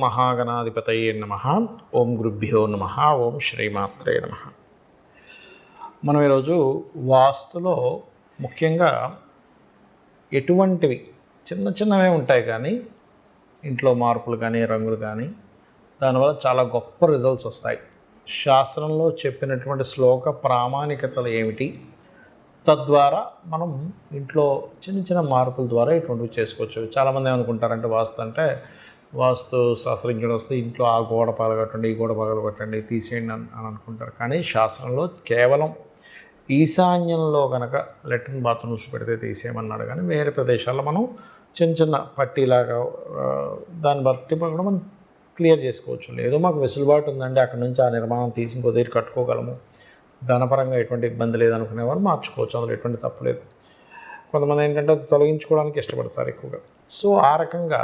మహాగణాధిపతయే నమః. ఓం గురుభ్యో నమః. ఓం శ్రీమాత్రే నమః. మనం ఈరోజు వాస్తులో ముఖ్యంగా ఎటువంటివి చిన్న చిన్నవే ఉంటాయి కానీ ఇంట్లో మార్పులు కానీ రంగులు కానీ దానివల్ల చాలా గొప్ప రిజల్ట్స్ వస్తాయి. శాస్త్రంలో చెప్పినటువంటి శ్లోక ప్రామాణికతలు ఏమిటి, తద్వారా మనం ఇంట్లో చిన్న చిన్న మార్పుల ద్వారా ఇటువంటివి చేసుకోవచ్చు. చాలామంది ఏమనుకుంటారంటే వాస్తు శాస్త్రజ్ఞుడు వస్తే ఇంట్లో ఆ గోడ పగలగొట్టండి, ఈ గోడ పగలగొట్టండి, తీసేయండి అని అనుకుంటారు. కానీ శాస్త్రంలో కేవలం ఈశాన్యంలో కనుక లెట్రిన్ బాత్రూమ్స్ పెడితే తీసేయమన్నాడు. కానీ వేరే ప్రదేశాల్లో మనం చిన్న చిన్న పట్టీలాగా దాన్ని బట్టి కూడా మనం క్లియర్ చేసుకోవచ్చు. లేదు మాకు వెసులుబాటు ఉందండి, అక్కడ నుంచి ఆ నిర్మాణం తీసి ఇంకో దగ్గర కట్టుకోగలము, ధనపరంగా ఎటువంటి ఇబ్బంది లేదనుకునేవారు మార్చుకోవచ్చు, అందులో ఎటువంటి తప్పు లేదు. కొంతమంది ఏంటంటే అది తొలగించుకోవడానికి ఇష్టపడతారు ఎక్కువగా. సో ఆ రకంగా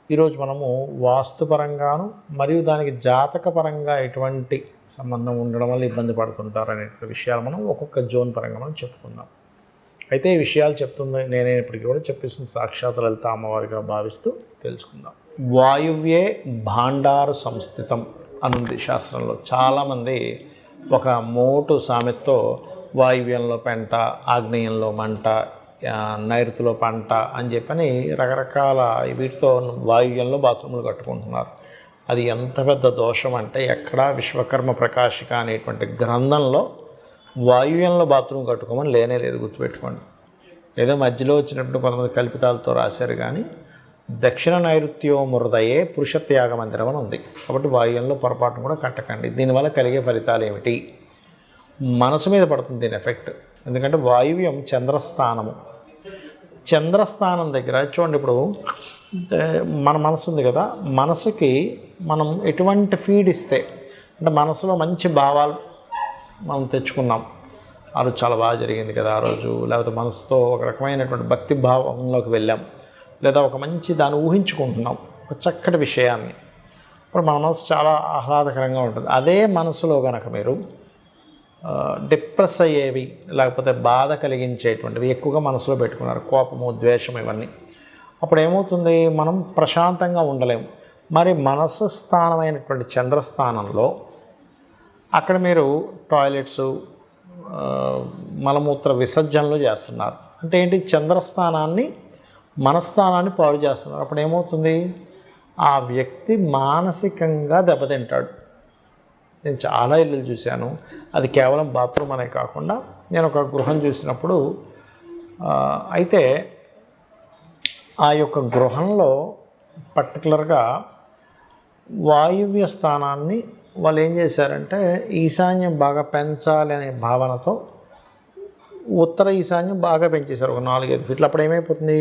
ఈరోజు మనము వాస్తుపరంగాను మరియు దానికి జాతకపరంగా ఎటువంటి సంబంధం ఉండడం వల్ల ఇబ్బంది పడుతుంటారు అనే విషయాలు మనం ఒక్కొక్క జోన్ పరంగా మనం చెప్పుకుందాం. అయితే ఈ విషయాలు చెప్తుంది నేనే ఇప్పటికీ కూడా చెప్పేస్తుంది సాక్షాత్ లలిత అమ్మవారిగా భావిస్తూ తెలుసుకుందాం. వాయువ్యే భాండారు సంస్థితం అనుంది శాస్త్రంలో. చాలామంది ఒక మోటు సామెతతో వాయువ్యంలో పెంట, ఆగ్నేయంలో మంట, నైరుతిలో పంట అని చెప్పని రకరకాల వీటితో వాయువ్యంలో బాత్రూములు కట్టుకుంటున్నారు. అది ఎంత పెద్ద దోషం అంటే ఎక్కడా విశ్వకర్మ ప్రకాశిక అనేటువంటి గ్రంథంలో వాయువ్యంలో బాత్రూమ్ కట్టుకోమని లేనే లేదు, గుర్తుపెట్టుకోండి. ఏదో మధ్యలో వచ్చినప్పుడు కొంతమంది కల్పితాలతో రాశారు. కానీ దక్షిణ నైరుత్యో మృదయే పురుషత్యాగ మందిరం అని ఉంది. కాబట్టి వాయువ్యంలో పొరపాటును కూడా కట్టకండి. దీనివల్ల కలిగే ఫలితాలు ఏమిటి? మనసు మీద పడుతుంది దీని ఎఫెక్ట్. ఎందుకంటే వాయువ్యం చంద్రస్థానము. చంద్రస్థానం దగ్గర చూడండి, ఇప్పుడు మన మనసు ఉంది కదా, మనసుకి మనం ఎటువంటి ఫీడ్ ఇస్తే అంటే మనసులో మంచి భావాలు మనం తెచ్చుకున్నాం, ఆ రోజు చాలా బాగా జరిగింది కదా ఆ రోజు, లేకపోతే మనసుతో ఒక రకమైనటువంటి భక్తి భావంలోకి వెళ్ళాం, లేదా ఒక మంచి దాన్ని ఊహించుకుంటున్నాం, ఒక చక్కటి విషయాన్ని, ఇప్పుడు మన మనసు చాలా ఆహ్లాదకరంగా ఉంటుంది. అదే మనసులో కనుక మీరు డిప్రెస్ అయ్యేవి లేకపోతే బాధ కలిగించేటువంటివి ఎక్కువగా మనసులో పెట్టుకున్నారు, కోపము, ద్వేషం, ఇవన్నీ, అప్పుడు ఏమవుతుంది, మనం ప్రశాంతంగా ఉండలేము. మరి మనసు స్థానమైనటువంటి చంద్రస్థానంలో అక్కడ మీరు టాయిలెట్స్, మలమూత్ర విసర్జనలు చేస్తున్నారు. అంటే ఏంటి, చంద్రస్థానాన్ని, మనస్థానాన్ని పాడు చేస్తున్నారు. అప్పుడు ఏమవుతుంది, ఆ వ్యక్తి మానసికంగా దెబ్బతింటాడు. నేను చాలా ఇల్లు చూశాను, అది కేవలం బాత్రూమ్ అనే కాకుండా నేను ఒక గృహం చూసినప్పుడు అయితే ఆ యొక్క గృహంలో పర్టికులర్గా వాయువ్య స్థానాన్ని వాళ్ళు ఏం చేశారంటే ఈశాన్యం బాగా పెంచాలి అనే భావనతో ఉత్తర ఈశాన్యం బాగా పెంచేశారు, ఒక 4-5 ఫీట్లు. అప్పుడు ఏమైపోతుంది,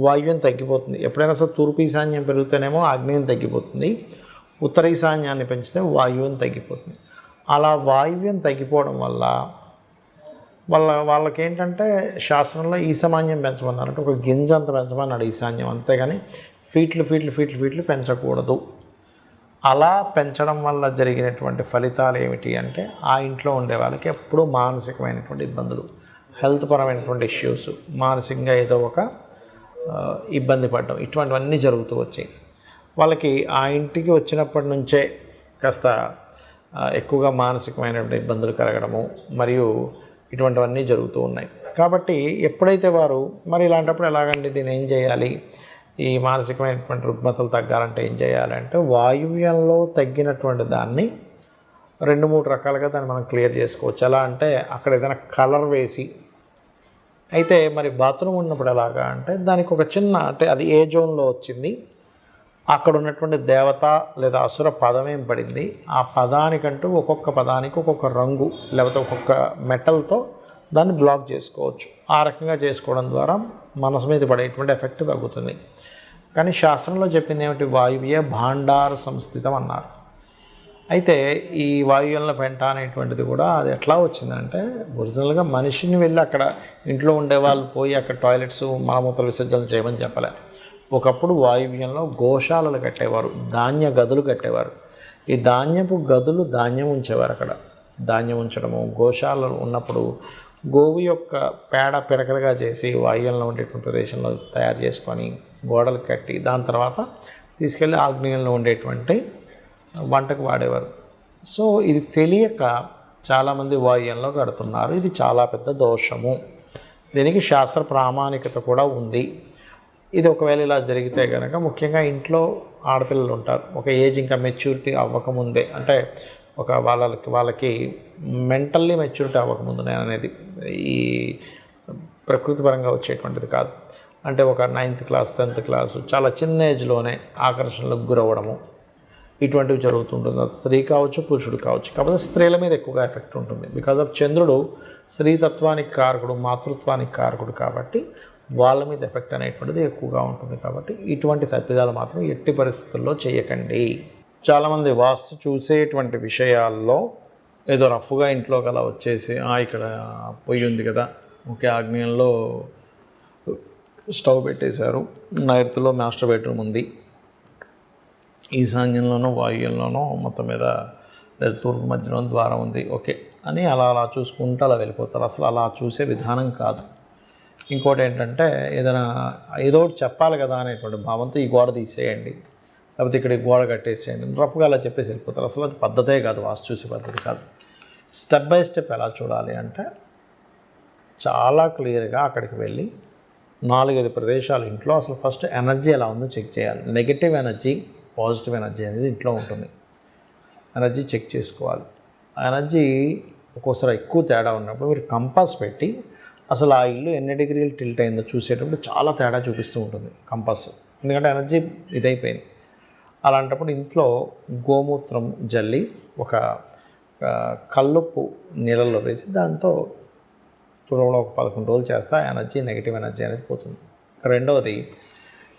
వాయువ్యం తగ్గిపోతుంది. ఎప్పుడైనా సరే తూర్పు ఈశాన్యం పెరుగుతూనేమో ఆగ్నేయం తగ్గిపోతుంది, ఉత్తర ఈశాన్యాన్ని పెంచితే వాయువ్యం తగ్గిపోతుంది. అలా వాయువ్యం తగ్గిపోవడం వల్ల వాళ్ళకి ఏంటంటే శాస్త్రంలో ఈశాన్యం పెంచమన్నారంటే ఒక గింజ అంత పెంచమన్నాడు ఈశాన్యం, అంతేగాని ఫీట్లు పెంచకూడదు. అలా పెంచడం వల్ల జరిగినటువంటి ఫలితాలు ఏమిటి అంటే ఆ ఇంట్లో ఉండే వాళ్ళకి ఎప్పుడూ మానసికమైనటువంటి ఇబ్బందులు, హెల్త్ పరమైనటువంటి ఇష్యూస్, మానసికంగా ఏదో ఒక ఇబ్బంది పడడం, ఇటువంటివన్నీ జరుగుతూ వచ్చాయి. వాళ్ళకి ఆ ఇంటికి వచ్చినప్పటి నుంచే కాస్త ఎక్కువగా మానసికమైనటువంటి ఇబ్బందులు కలగడము మరియు ఇటువంటివన్నీ జరుగుతూ ఉన్నాయి. కాబట్టి ఎప్పుడైతే వారు మరి ఇలాంటప్పుడు ఎలాగండి, దీన్ని ఏం చేయాలి, ఈ మానసికమైనటువంటి రుగ్మతలు తగ్గాలంటే ఏం చేయాలంటే వాయువ్యంలో తగ్గినటువంటి దాన్ని 2-3 రకాలుగా దాన్ని మనం క్లియర్ చేసుకోవచ్చు. ఎలా అంటే అక్కడ ఏదైనా కలర్ వేసి, అయితే మరి బాత్రూమ్ ఉన్నప్పుడు ఎలాగా అంటే దానికి ఒక చిన్న, అంటే అది ఏ జోన్లో వచ్చింది, అక్కడ ఉన్నటువంటి దేవత లేదా అసుర పదం ఏం పడింది, ఆ పదానికంటూ ఒక్కొక్క పదానికి ఒక్కొక్క రంగు లేకపోతే ఒక్కొక్క మెటల్తో దాన్ని బ్లాక్ చేసుకోవచ్చు. ఆ రకంగా చేసుకోవడం ద్వారా మనసు మీద పడేటువంటి ఎఫెక్ట్ తగ్గుతుంది. కానీ శాస్త్రంలో చెప్పింది ఏమిటి, వాయువ్య భాండార సంస్థితం అన్నారు. అయితే ఈ వాయువ్యంలో పెంట అనేటువంటిది కూడా అది ఎట్లా వచ్చిందంటే ఒరిజినల్గా మనిషిని వెళ్ళి అక్కడ ఇంట్లో ఉండేవాళ్ళు పోయి అక్కడ టాయిలెట్స్, మలమూత్ర విసర్జనలు చేయమని చెప్పలే. ఒకప్పుడు వాయువ్యంలో గోశాలలు కట్టేవారు, ధాన్య గదులు కట్టేవారు. ఈ ధాన్యపు గదులు ధాన్యం ఉంచేవారు. అక్కడ ధాన్యం ఉంచడము, గోశాలలు ఉన్నప్పుడు గోవు యొక్క పేడ పిడకలుగా చేసి వాయువ్యంలో ఉండేటువంటి ప్రదేశంలో తయారు చేసుకొని గోడలు కట్టి దాని తర్వాత తీసుకెళ్ళి ఆగ్నేయంలో ఉండేటువంటి వంటకు వాడేవారు. సో ఇది తెలియక చాలామంది వాయువ్యంలో కడుతున్నారు. ఇది చాలా పెద్ద దోషము. దీనికి శాస్త్ర ప్రామాణికత కూడా ఉంది. ఇది ఒకవేళ ఇలా జరిగితే కనుక ముఖ్యంగా ఇంట్లో ఆడపిల్లలు ఉంటారు, ఒక ఏజ్ ఇంకా మెచ్యూరిటీ అవ్వకముందే, అంటే ఒక వాళ్ళకి మెంటల్లీ మెచ్యూరిటీ అవ్వకముందు, నేను అనేది ఈ ప్రకృతి పరంగా వచ్చేటువంటిది కాదు, అంటే ఒక 9th క్లాస్ 10th క్లాసు చాలా చిన్న ఏజ్లోనే ఆకర్షణలకు గురవ్వడము ఇటువంటివి జరుగుతుంటుంది. అది స్త్రీ కావచ్చు, పురుషుడు కావచ్చు. కాకపోతే స్త్రీల మీద ఎక్కువగా ఎఫెక్ట్ ఉంటుంది. బికాజ్ ఆఫ్ చంద్రుడు స్త్రీతత్వానికి కారకుడు, మాతృత్వానికి కారకుడు, కాబట్టి వాళ్ళ మీద ఎఫెక్ట్ అనేటువంటిది ఎక్కువగా ఉంటుంది. కాబట్టి ఇటువంటి తప్పిదాలు మాత్రం ఎట్టి పరిస్థితుల్లో చేయకండి. చాలామంది వాస్తు చూసేటువంటి విషయాల్లో ఏదో రఫ్గా ఇంట్లోకి అలా వచ్చేసి ఇక్కడ పొయ్యి ఉంది కదా, ఓకే, ఆగ్నేయంలో స్టవ్ పెట్టేశారు, నైరుతిలో మాస్టర్ బెడ్రూమ్ ఉంది, ఈశాన్యంలోనూ వాయువ్యంలోనూ మొత్తం మీద లేదా తూర్పు మధ్యలో ద్వారం ఉంది, ఓకే అని అలా చూసుకుంటూ అలా వెళ్ళిపోతారు. అసలు అలా చూసే విధానం కాదు. ఇంకోటి ఏంటంటే ఏదో ఒకటి చెప్పాలి కదా అనేటువంటి భావంతో ఈ గోడ తీసేయండి, లేకపోతే ఇక్కడ ఈ గోడ కట్టేసేయండి, రఫ్గా అలా చెప్పేసి వెళ్ళిపోతారు. అసలు అది పద్ధతే కాదు, వాస్తు చూసే పద్ధతి కాదు. స్టెప్ బై స్టెప్ ఎలా చూడాలి అంటే చాలా క్లియర్గా అక్కడికి వెళ్ళి 4-5 ప్రదేశాలు ఇంట్లో అసలు ఫస్ట్ ఎనర్జీ ఎలా ఉందో చెక్ చేయాలి. నెగిటివ్ ఎనర్జీ, పాజిటివ్ ఎనర్జీ అనేది ఇంట్లో ఉంటుంది. ఎనర్జీ చెక్ చేసుకోవాలి. ఆ ఎనర్జీ ఒక్కోసారి ఎక్కువ తేడా ఉన్నప్పుడు మీరు కంపాస్ పెట్టి అసలు ఆ ఇల్లు ఎన్ని డిగ్రీలు టిల్ట్ అయిందో చూసేటప్పుడు చాలా తేడా చూపిస్తూ ఉంటుంది కంపాస్, ఎందుకంటే ఎనర్జీ ఇదైపోయింది. అలాంటప్పుడు ఇంట్లో గోమూత్రం జల్లి ఒక కల్లుప్పు నీళ్ళల్లో వేసి దాంతో తుడవడం ఒక 11 రోజులు చేస్తే ఎనర్జీ, నెగిటివ్ ఎనర్జీ అనేది పోతుంది. రెండవది,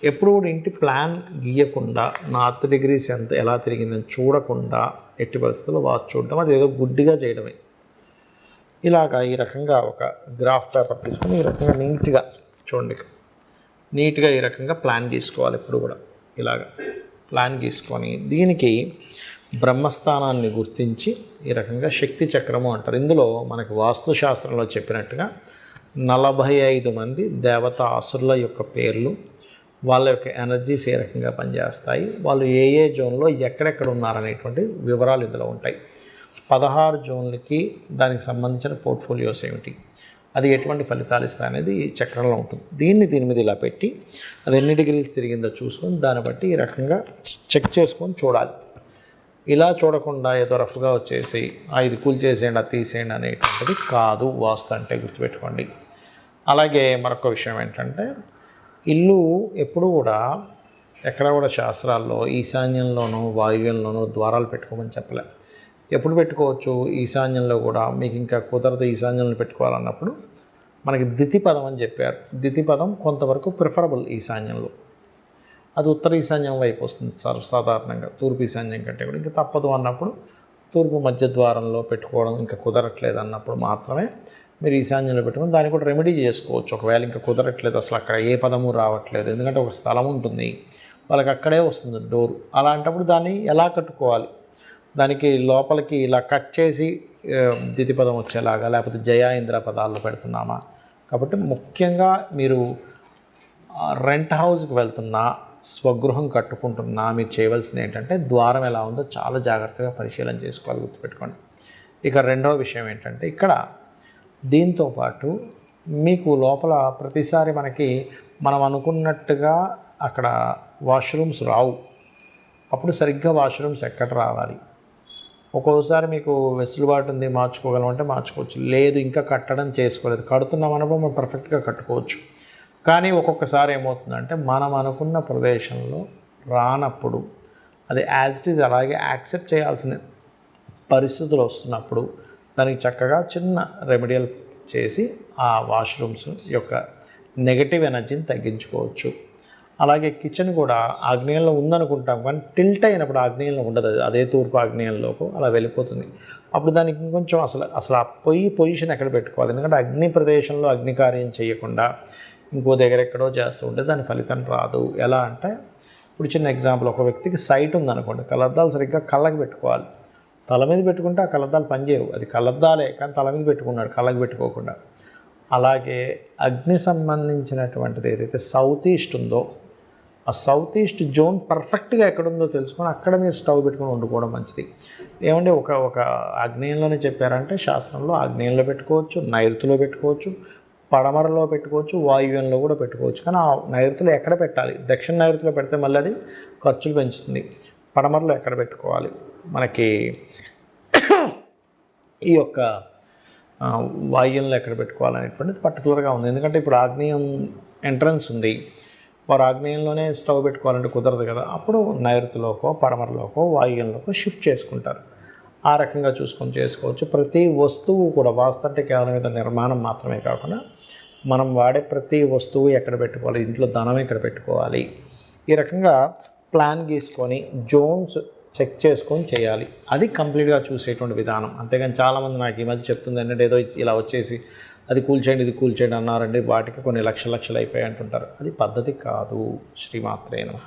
ఎప్పుడు కూడా ఇంటి ప్లాన్ గీయకుండా నార్త్ డిగ్రీస్ ఎలా తిరిగిందని చూడకుండా ఎట్టి పరిస్థితుల్లో వాస్తు చూడడం, అది ఏదో గుడ్డిగా చేయడమే. ఇలాగా ఈ రకంగా ఒక గ్రాఫ్ పేపర్ తీసుకొని ఈ రకంగా నీట్గా చూడండి, నీట్గా ఈ రకంగా ప్లాన్ గీసుకోవాలి. ఎప్పుడు కూడా ఇలాగ ప్లాన్ గీసుకొని దీనికి బ్రహ్మస్థానాన్ని గుర్తించి ఈ రకంగా శక్తి చక్రము అంటారు. ఇందులో మనకు వాస్తుశాస్త్రంలో చెప్పినట్టుగా 45 మంది దేవతా అసురుల యొక్క పేర్లు, వాళ్ళ యొక్క ఎనర్జీస్ ఏ రకంగా పనిచేస్తాయి, వాళ్ళు ఏ జోన్లో ఎక్కడెక్కడ ఉన్నారనేటువంటి వివరాలు ఇందులో ఉంటాయి. 16 జోన్లకి దానికి సంబంధించిన పోర్ట్ఫోలియోస్ ఏమిటి, అది ఎటువంటి ఫలితాలు ఇస్తాయి అనేది ఈ చక్రంలో ఉంటుంది. దీని మీద ఇలా పెట్టి అది ఎన్ని డిగ్రీలు తిరిగిందో చూసుకొని దాన్ని బట్టి ఈ రకంగా చెక్ చేసుకొని చూడాలి. ఇలా చూడకుండా ఏదో రఫ్గా వచ్చేసి ఇది కూల్ చేసేయండి, అది తీసేయండి అనేటువంటిది కాదు వాస్తు అంటే, గుర్తుపెట్టుకోండి. అలాగే మరొక విషయం ఏంటంటే, ఇల్లు ఎప్పుడు కూడా ఎక్కడ కూడా శాస్త్రాల్లో ఈశాన్యంలోనూ వాయువ్యంలోనూ ద్వారాలు పెట్టుకోమని చెప్పలే. ఎప్పుడు పెట్టుకోవచ్చు, ఈశాన్యంలో కూడా మీకు ఇంకా కుదరదు ఈశాన్యంలో పెట్టుకోవాలన్నప్పుడు మనకి దితిపదం అని చెప్పారు. దితిపదం కొంతవరకు ప్రిఫరబుల్ ఈశాన్యంలో, అది ఉత్తర ఈశాన్యం వైపు వస్తుంది సాధారణంగా, తూర్పు ఈశాన్యం కంటే కూడా. ఇంకా తప్పదు అన్నప్పుడు తూర్పు మధ్య ద్వారంలో పెట్టుకోవడం ఇంకా కుదరట్లేదు అన్నప్పుడు మాత్రమే మీరు ఈశాన్యంలో పెట్టుకుని దాన్ని కూడా రెమెడీ చేసుకోవచ్చు. ఒకవేళ ఇంకా కుదరట్లేదు, అసలు అక్కడ ఏ పదము రావట్లేదు, ఎందుకంటే ఒక స్థలం ఉంటుంది వాళ్ళకి అక్కడే వస్తుంది డోరు, అలాంటప్పుడు దాన్ని ఎలా కట్టుకోవాలి, దానికి లోపలికి ఇలా కట్ చేసి దితిపదం వచ్చేలాగా, లేకపోతే జయ ఇంద్ర పదాల్లో పెడుతున్నామా. కాబట్టి ముఖ్యంగా మీరు రెంట్ హౌస్కి వెళ్తున్నా, స్వగృహం కట్టుకుంటున్నా మీరు చేయవలసింది ఏంటంటే ద్వారం ఎలా ఉందో చాలా జాగ్రత్తగా పరిశీలన చేసుకోవాలి, గుర్తుపెట్టుకోండి. ఇక రెండవ విషయం ఏంటంటే, ఇక్కడ దీంతోపాటు మీకు లోపల ప్రతిసారి మనం అనుకున్నట్టుగా అక్కడ వాష్రూమ్స్ రావు. అప్పుడు సరిగ్గా వాష్రూమ్స్ ఎక్కడ రావాలి, ఒక్కోసారి మీకు వెసులుబాటు ఉంది మార్చుకోగలమంటే మార్చుకోవచ్చు, లేదు ఇంకా కట్టడం చేసుకోలేదు, కడుతున్నాం అన్నప్పుడు మనం పర్ఫెక్ట్గా కట్టుకోవచ్చు. కానీ ఒక్కొక్కసారి ఏమవుతుందంటే మనం అనుకున్న ప్రదేశంలో రానప్పుడు అది యాజ్ ఇట్ ఈజ్ అలాగే యాక్సెప్ట్ చేయాల్సిన పరిస్థితులు వస్తున్నప్పుడు దానికి చక్కగా చిన్న రెమెడియల్ చేసి ఆ వాష్రూమ్స్ యొక్క నెగటివ్ ఎనర్జీని తగ్గించుకోవచ్చు. అలాగే కిచెన్ కూడా ఆగ్నేయంలో ఉందనుకుంటాం కానీ టిల్ట్ అయినప్పుడు ఆగ్నేయంలో ఉండదు, అదే తూర్పు ఆగ్నేయంలోకి అలా వెళ్ళిపోతుంది. అప్పుడు దానికి ఇంకొంచెం అసలు ఆ పొజిషన్ ఎక్కడ పెట్టుకోవాలి, ఎందుకంటే అగ్ని ప్రదేశంలో అగ్ని కార్యం చేయకుండా ఇంకో దగ్గర ఎక్కడో చేస్తూ ఉంటే దాని ఫలితం రాదు. ఎలా అంటే, ఇప్పుడు చిన్న ఎగ్జాంపుల్, ఒక వ్యక్తికి సైట్ ఉందనుకోండి, కళ్ళద్దాలు సరిగ్గా కళ్ళకి పెట్టుకోవాలి. తల మీద పెట్టుకుంటే ఆ కళ్ళద్దాలు పనిచేయవు, అది కళ్ళద్దాలే కానీ తల మీద పెట్టుకున్నాడు, కళ్ళకి పెట్టుకోకుండా. అలాగే అగ్ని సంబంధించినటువంటిది ఏదైతే సౌత్ ఈస్ట్ ఉందో ఆ సౌత్ ఈస్ట్ జోన్ పర్ఫెక్ట్గా ఎక్కడుందో తెలుసుకొని అక్కడ మీరు స్టవ్ పెట్టుకొని వండుకోవడం మంచిది. ఏమంటే ఒక ఆగ్నేయంలోనే చెప్పారంటే శాస్త్రంలో ఆగ్నేయంలో పెట్టుకోవచ్చు, నైరుతిలో పెట్టుకోవచ్చు, పడమరలో పెట్టుకోవచ్చు, వాయువ్యంలో కూడా పెట్టుకోవచ్చు. కానీ ఆ నైరుతిలో ఎక్కడ పెట్టాలి? దక్షిణ నైరుతిలో పెడితే మళ్ళీ అది ఖర్చులు పెంచుతుంది. పడమరలో ఎక్కడ పెట్టుకోవాలి? మనకి ఈ యొక్క వాయువ్యంలో ఎక్కడ పెట్టుకోవాలనేటువంటిది పర్టికులర్గా ఉంది. ఎందుకంటే ఇప్పుడు ఆగ్నేయం ఎంట్రన్స్ ఉంది, వారు ఆగ్నేయంలోనే స్టవ్ పెట్టుకోవాలంటే కుదరదు కదా. అప్పుడు నైరుతిలోకో పడమరలోకో వాయువ్యంలోకో షిఫ్ట్ చేసుకుంటారు. ఆ రకంగా చూసుకొని చేసుకోవచ్చు. ప్రతి వస్తువు కూడా వాస్తు అంటే కేవలం ఏదో నిర్మాణం మాత్రమే కాకుండా మనం వాడే ప్రతి వస్తువు ఎక్కడ పెట్టుకోవాలి, ఇంట్లో ధనం ఎక్కడ పెట్టుకోవాలి, ఈ రకంగా ప్లాన్ గీసుకొని జోన్స్ చెక్ చేసుకొని చేయాలి. అది కంప్లీట్గా చూసేటువంటి విధానం. అంతేగాని చాలామంది నాకు ఈ మధ్య చెప్తుంది ఏంటంటే ఏదో ఇలా వచ్చేసి అది కూల్చేయండి ఇది కూల్చేయండి అన్నారండి, వాటికి కొన్ని లక్షలు అయిపోయాయి అంటుంటారు. అది పద్ధతి కాదు. శ్రీమాత్రే నమః.